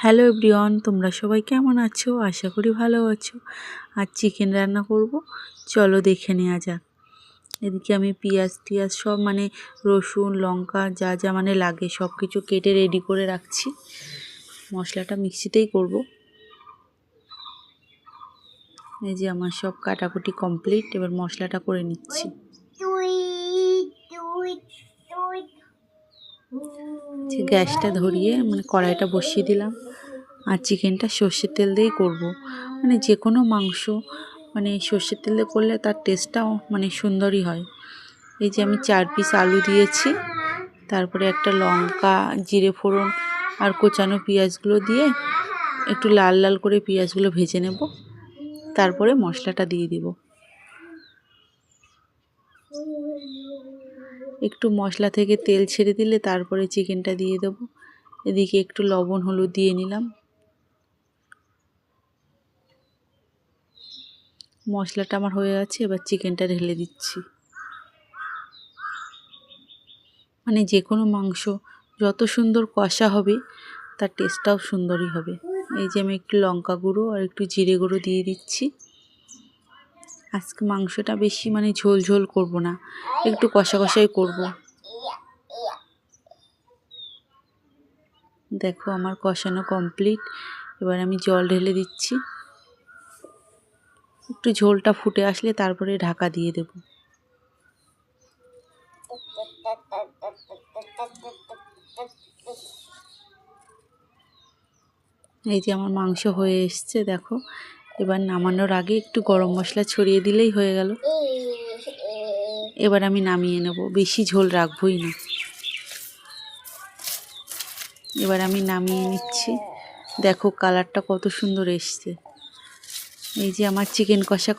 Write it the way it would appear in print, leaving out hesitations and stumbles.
Hello everyone, তোমরা সবাই কেমন আছো? আশা করি ভালো আছো। আজ চিকেন রান্না করব, চলো দেখে নেওয়া যাক। এদিকে আমি পেঁয়াজ টিয়াজ সব রসুন লঙ্কা যা যা লাগে সব কিছু কেটে রেডি করে রাখছি। মশলাটা মিক্সিতেই করব। এই যে আমার সব কাটাকুটি কমপ্লিট, এবার মশলাটা করে নিচ্ছি। গ্যাসটা ধরিয়ে কড়াইটা বসিয়ে দিলাম। আর চিকেনটা সর্ষের তেল দিয়েই করব। যে কোনো মাংস সর্ষের তেল দিয়ে করলে তার টেস্টটাও সুন্দরই হয়। এই যে আমি 4 পিস আলু দিয়েছি, তারপরে একটা লঙ্কা, জিরে ফোড়ন আর কোচানো পেঁয়াজগুলো দিয়ে একটু লাল লাল করে পেঁয়াজগুলো ভেজে নেব। তারপরে মশলাটা দিয়ে দিব। একটু মশলা থেকে তেল ছেড়ে দিলে তারপরে চিকেনটা দিয়ে দেব। এদিকে একটু লবণ হলুদ দিয়ে নিলাম। মশলাটা আমার হয়ে গেছে, এবার চিকেনটা ঢেলে দিচ্ছি। যে কোনো মাংস যত সুন্দর কষা হবে তার টেস্টটাও সুন্দরই হবে। এই যে আমি একটু লঙ্কা গুঁড়ো আর একটু জিরে গুঁড়ো দিয়ে দিচ্ছি। আজকে মাংসটা বেশি ঝোল ঝোল করব না, একটু কষা কষাই করব। দেখো আমার কষানো কমপ্লিট, এবার আমি জল ঢেলে দিচ্ছি। একটু ঝোলটা ফুটে আসলে তারপরে ঢাকা দিয়ে দেব। এই যে আমার মাংস হয়ে এসছে দেখো। এবার নামানোর আগে একটু গরম মশলা ছড়িয়ে দিলেই হয়ে গেল। এবার আমি নামিয়ে নেব, বেশি ঝোল রাখবই না। এবার আমি নামিয়ে নিচ্ছি। দেখো কালারটা কত সুন্দর এসছে। এই যে আমার চিকেন কষা